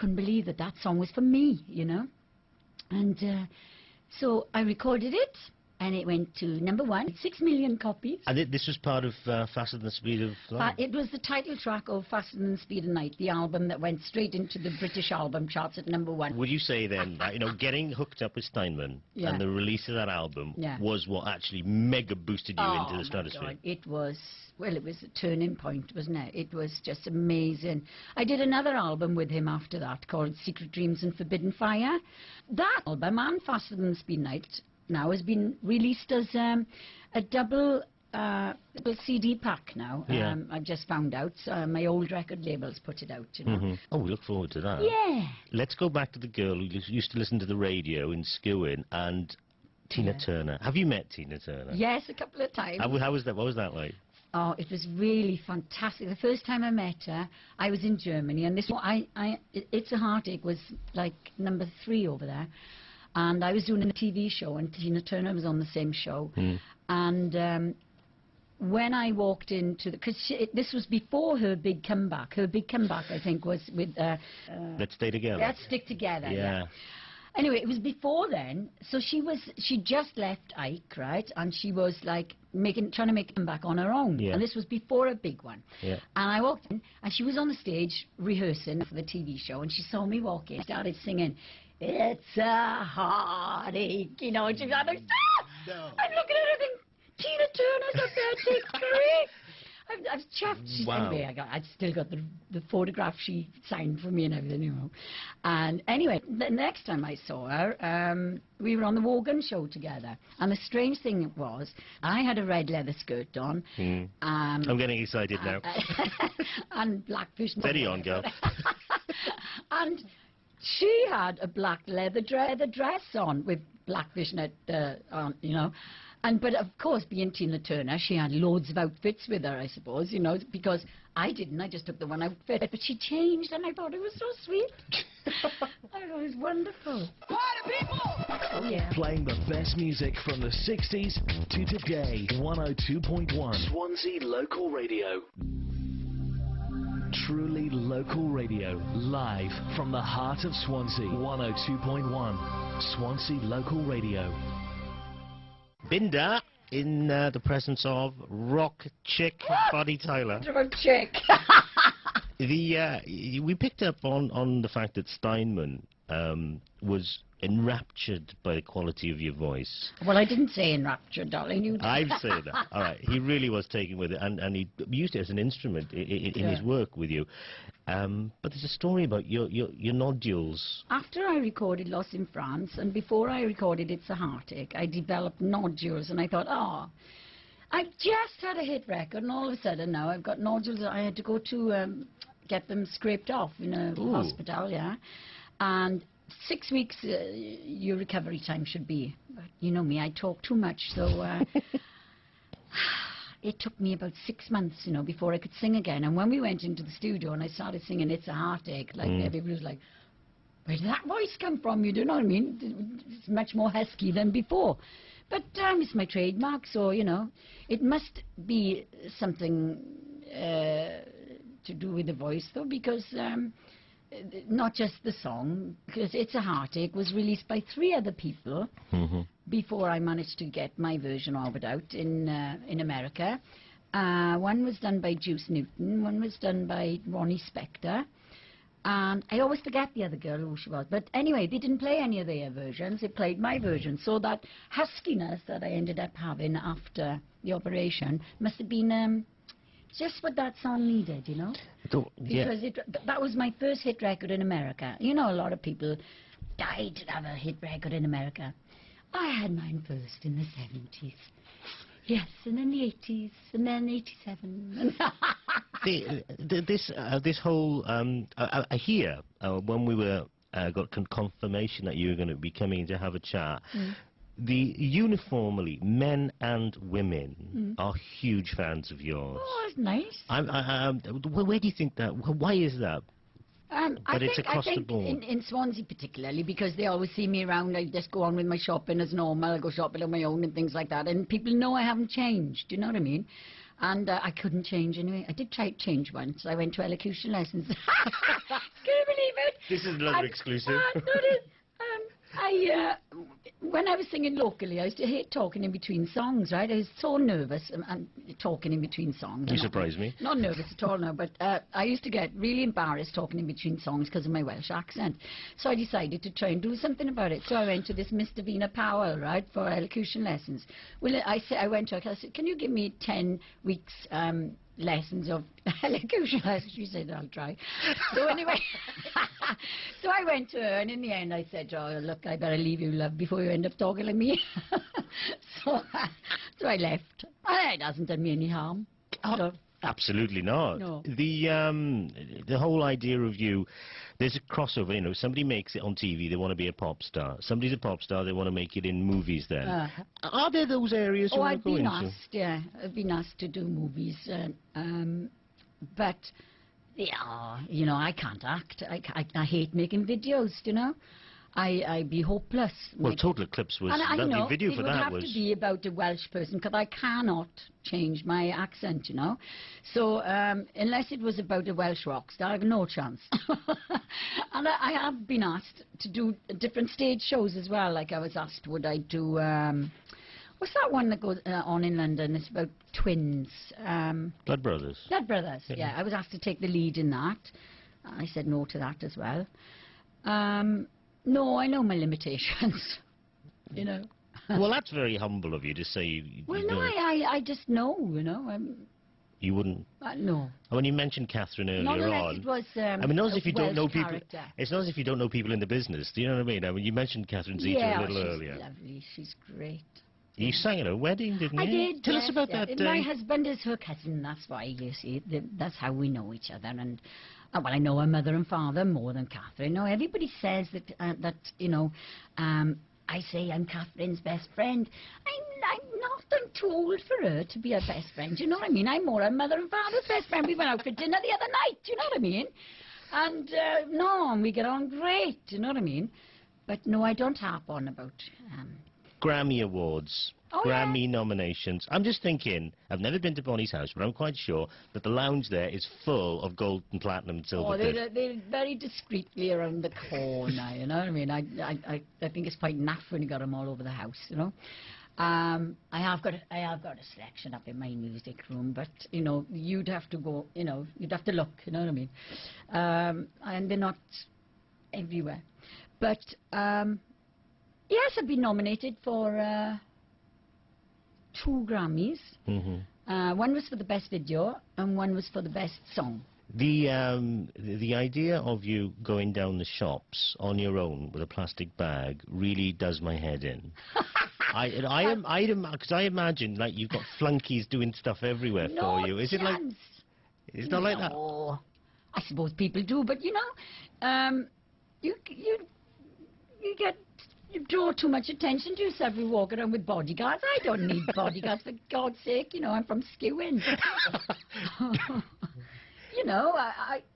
couldn't believe that that song was for me, you know. And so I recorded it, and it went to #1, 6 million copies. And this was part of Faster Than the Speed of Light? It was the title track of Faster Than the Speed of Night, the album that went straight into the British album charts at #1. Would you say then that, you know, getting hooked up with Steinman and the release of that album was what actually mega boosted you into the stratosphere? God, it was, well, it was a turning point, wasn't it? It was just amazing. I did another album with him after that called Secret Dreams and Forbidden Fire. That album and Faster Than the Speed of Night now has been released as a double CD pack now. I just found out. My old record labels put it out, you know. Oh, we look forward to that. Yeah. Let's go back to the girl who used to listen to the radio in Skewin and Tina Turner. Have you met Tina Turner? Yes, a couple of times. How was that? What was that like? Oh, it was really fantastic. The first time I met her, I was in Germany, and this one, It's a Heartache was like #3 over there. And I was doing a TV show, and Tina Turner was on the same show. And when I walked into the... Because this was before her big comeback. Her big comeback, I think, was with... Let's Stay Together. Let's Stick Together, yeah. Anyway, it was before then. So she just left Ike, right? And she was like trying to make a comeback on her own. And this was before a big one. And I walked in, and she was on the stage rehearsing for the TV show, and she saw me walk in, started singing... It's a heartache, you know, and she's like, no. I'm looking at her thinking, Tina Turner's up there, take grief. I was chuffed. Anyway, I'd still got the photograph she signed for me and everything, you know. And anyway, the next time I saw her, we were on the Wogan show together. And the strange thing was, I had a red leather skirt on. I'm getting excited now. And blackfish. Steady on, girl. And... she had a black leather dress on with black fishnet on, you know. But of course, being Tina Turner, she had loads of outfits with her, I suppose, you know, because I didn't. I just took the one outfit. But she changed, and I thought it was so sweet. I thought it was wonderful. Party people! Oh, yeah. Playing the best music from the 60s to today. 102.1 Swansea Local Radio. Truly local radio, live from the heart of Swansea. 102.1 Swansea Local Radio. Binda in the presence of rock chick Bonnie Tyler. Rock chick. We picked up on the fact that Steinman was enraptured by the quality of your voice. Well, I didn't say enraptured, darling. You did. I've said that. All right. He really was taken with it, and he used it as an instrument in his work with you. But there's a story about your nodules. After I recorded Lost in France, and before I recorded It's a Heartache, I developed nodules, and I thought, I've just had a hit record, and all of a sudden now I've got nodules that I had to go to get them scraped off in a hospital, and 6 weeks your recovery time should be. But you know me, I talk too much, so it took me about 6 months, you know, before I could sing again. And when we went into the studio and I started singing It's a Heartache, like everybody was like, where did that voice come from? You know what I mean? It's much more husky than before. But it's my trademark, so, you know, it must be something to do with the voice, though, because... not just the song, because It's a Heartache was released by 3 other people before I managed to get my version of it out in America. One was done by Juice Newton, one was done by Ronnie Spector, and I always forget the other girl who she was. But anyway, they didn't play any of their versions, they played my version. So that huskiness that I ended up having after the operation must have been... just what that song needed, you know? Because that was my first hit record in America. You know, a lot of people died to have a hit record in America. I had mine first in the 70s. Yes, and then the 80s, and then 87. This whole... I hear, when we were got confirmation that you were going to be coming to have a chat... uniformly, men and women are huge fans of yours. Oh, that's nice. Where do you think that? Why is that? I it's across the board. In Swansea particularly, because they always see me around. I just go on with my shopping as normal. I go shopping on my own and things like that. And people know I haven't changed. Do you know what I mean? And I couldn't change anyway. I did try to change once. I went to elocution lessons. Can you believe it? This is another exclusive. When I was singing locally, I used to hate talking in between songs, right? I was so nervous and talking in between songs. You surprise me. Not nervous at all now, but I used to get really embarrassed talking in between songs because of my Welsh accent. So I decided to try and do something about it. So I went to this Miss Davina Powell, right, for elocution lessons. Well, I went to her, I said, can you give me 10 weeks lessons of elocution lessons? She said, I'll try. So anyway, so I went to her, and in the end I said, oh, look, I better leave you, love, before you end up talking like me. so I left. It hasn't done me any harm. So, absolutely not. No. The whole idea of you, there's a crossover, you know, somebody makes it on TV, they want to be a pop star. Somebody's a pop star, they want to make it in movies then. Are there those areas you want to go into? I've been asked, yeah. I've been asked to do movies, but, yeah, you know, I can't act. I hate making videos, you know. I'd be hopeless. Well, Total Eclipse was, the video for that was... it would have to be about a Welsh person, because I cannot change my accent, you know. So, unless it was about a Welsh rock star, I have no chance. And I have been asked to do different stage shows as well. Like I was asked, would I do, what's that one that goes on in London? It's about twins. Blood Brothers. Blood Brothers, yeah. I was asked to take the lead in that. I said no to that as well. No, I know my limitations, you know. Well, that's very humble of you to say you... Well, no, I just know, you know. You wouldn't... no. When you mentioned Catherine earlier not unless on... it was I mean, not as if you don't know people... Character. It's not as if you don't know people in the business, do you know what I mean? I mean, you mentioned Catherine Zeta a little earlier. Yeah, she's lovely, she's great. You sang at her wedding, didn't you? I did, Tell us about that day. My husband is her cousin, that's why, you see. That's how we know each other. And well, I know her mother and father more than Catherine. No, everybody says that you know, I say I'm Catherine's best friend. I'm not. I'm too old for her to be her best friend. You know what I mean? I'm more her mother and father's best friend. We went out for dinner the other night. You know what I mean? And no, and we get on great. You know what I mean? But no, I don't harp on about. Grammy Awards, Grammy nominations. I'm just thinking, I've never been to Bonnie's house, but I'm quite sure that the lounge there is full of gold and platinum and silver. They're very discreetly around the corner, you know what I mean? I think it's quite naff when you got them all over the house, you know. I have got a selection up in my music room, but, you know, you'd have to go, you know, you'd have to look, you know what I mean? And they're not everywhere. But, yes, I've been nominated for 2 Grammys. One was for the best video, and one was for the best song. The idea of you going down the shops on your own with a plastic bag really does my head in. Because I imagine like you've got flunkies doing stuff everywhere for you. Is it like? It's not like that. I suppose people do, but you know, you draw too much attention to yourself. You walk around with bodyguards. I don't need bodyguards, for God's sake. You know, I'm from Skewin. You know,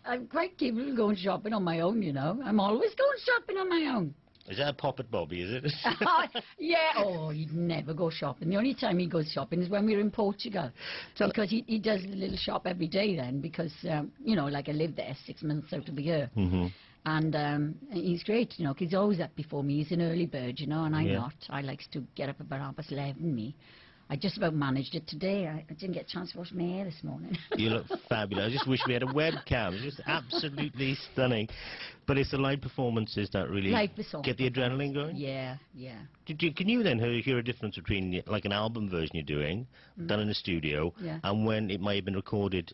I'm quite capable of going shopping on my own, you know. I'm always going shopping on my own. Is that a pop at Bobby, is it? Yeah. Oh, he'd never go shopping. The only time he goes shopping is when we're in Portugal. Because he does a little shop every day then, because, you know, like I live there 6 months out of the year. And he's great, you know, 'cause he's always up before me. He's an early bird, you know, and I'm not. I likes to get up about 11:30, me. I just about managed it today. I didn't get a chance to wash my hair this morning. You look fabulous. I just wish we had a webcam. It's just absolutely stunning. But it's the live performances that really get the adrenaline going? Yeah, yeah. Can you then hear a difference between like an album version you're doing, done in a studio, and when it might have been recorded,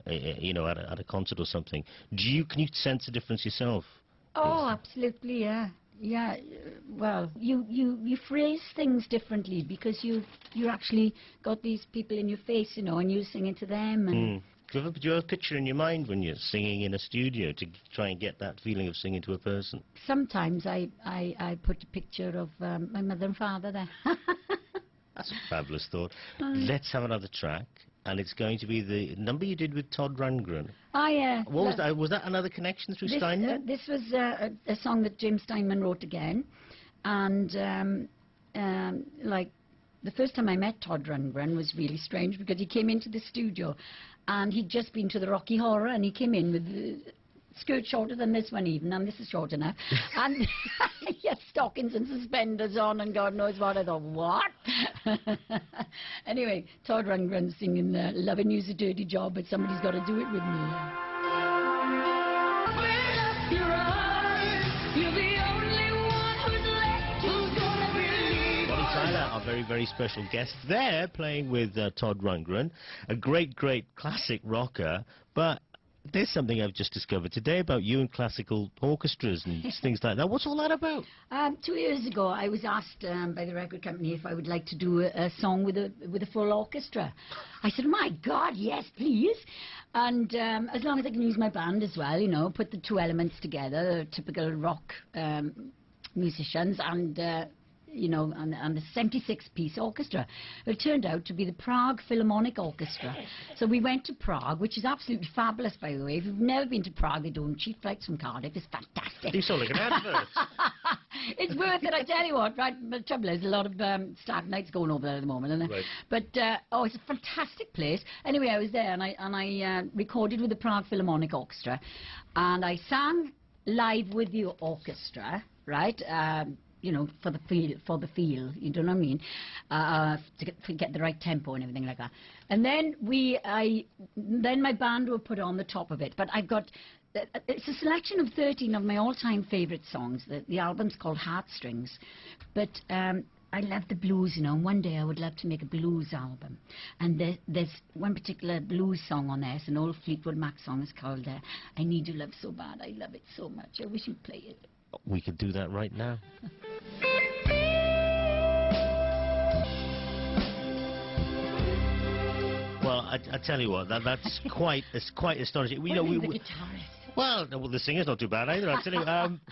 you know, at a concert or something? Can you sense the difference yourself? Oh, absolutely, yeah. Yeah, well, you phrase things differently because you actually got these people in your face, you know, and you're singing to them. And do you have a picture in your mind when you're singing in a studio to try and get that feeling of singing to a person? Sometimes I put a picture of my mother and father there. That's a fabulous thought. Let's have another track. And it's going to be the number you did with Todd Rundgren. Oh, yeah. What was that? Was that another connection through Steinman? This was a song that James Steinman wrote again. And, like, the first time I met Todd Rundgren was really strange because he came into the studio and he'd just been to the Rocky Horror and he came in with the skirt shorter than this one even, and this is short enough. And he had stockings and suspenders on and God knows what. I thought, what? Anyway, Todd Rundgren singing Loving You's a Dirty Job, but somebody's got to do it with me. Tyler, our very, very special guest there, playing with Todd Rundgren, a great, great classic rocker, but there's something I've just discovered today about you and classical orchestras and things like that. What's all that about? 2 years ago, I was asked by the record company if I would like to do a song with a full orchestra. I said, my God, yes, please. And as long as I can use my band as well, you know, put the two elements together, typical rock musicians and... you know, and the 76-piece orchestra. It turned out to be the Prague Philharmonic Orchestra. So we went to Prague, which is absolutely fabulous, by the way. If you've never been to Prague, they do cheap flights from Cardiff. It's fantastic. You sound like an advert. It's worth it, I tell you what. Right, the trouble is, a lot of stag nights going over there at the moment, isn't it? Right. But oh, it's a fantastic place. Anyway, I was there and I recorded with the Prague Philharmonic Orchestra, and I sang live with the orchestra, right? You know, for the feel, you know what I mean, to get the right tempo and everything like that. And then then my band were put on the top of it. But I've got, it's a selection of 13 of my all-time favourite songs. The album's called Heartstrings. But I love the blues, you know, and one day I would love to make a blues album. And there's one particular blues song on there. It's an old Fleetwood Mac song. It's called I Need Your Love So Bad. I love it so much. I wish you'd play it. We could do that right now. Well, I tell you what, that's quite astonishing. The guitarist. Well, the singer's not too bad either, I tell you.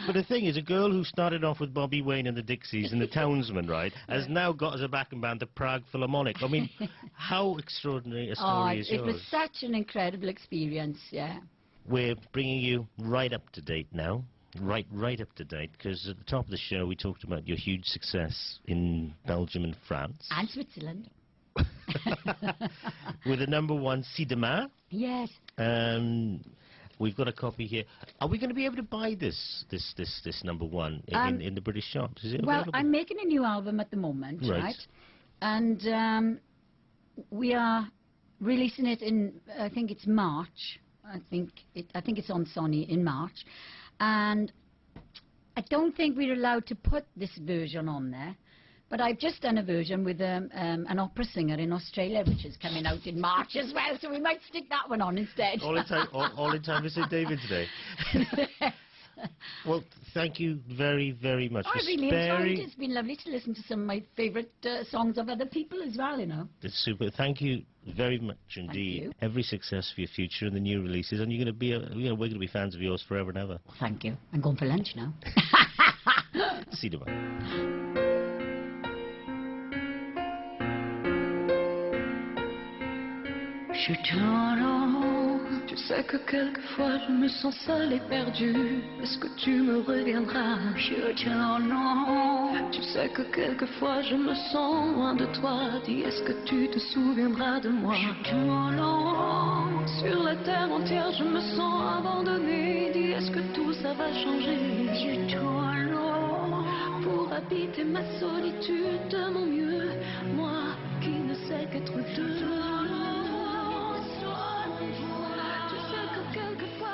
But the thing is, a girl who started off with Bobby Wayne and the Dixies and the Townsmen, right, has now got as a backing band the Prague Philharmonic. I mean, how extraordinary a story is yours? It was such an incredible experience, yeah. We're bringing you right up to date now. Right up to date, because at the top of the show we talked about your huge success in Belgium and France. And Switzerland. With the #1 Si Demain. Yes. We've got a copy here. Are we going to be able to buy this #1 in the British shops? Is it well, available? I'm making a new album at the moment, right? And we are releasing it in, I think it's March. I think it's on Sony in March. And I don't think we're allowed to put this version on there, but I've just done a version with an opera singer in Australia, which is coming out in March as well, so we might stick that one on instead. All in time for St. David's Day. Well, thank you very, very much for really enjoyed it. It's been lovely to listen to some of my favourite songs of other people as well, you know. It's super. Thank you very much indeed. Thank you. Every success for your future and the new releases, and you're going to be, we're going to be fans of yours forever and ever. Well, thank you. I'm going for lunch now. See you tomorrow. Tu sais que quelquefois je me sens seule et perdue. Est-ce que tu me reviendras? Tu sais que quelquefois je me sens loin de toi. Dis, est-ce que tu te souviendras de moi? Sur la terre entière je me sens abandonnée. Dis, est-ce que tout ça va changer? Pour habiter ma solitude de mon mieux, moi qui ne sais qu'être deux.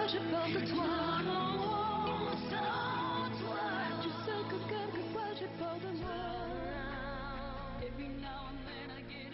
J'ai peur de toi. Tu sais que quelquefois j'ai peur de moi. Every now and then I get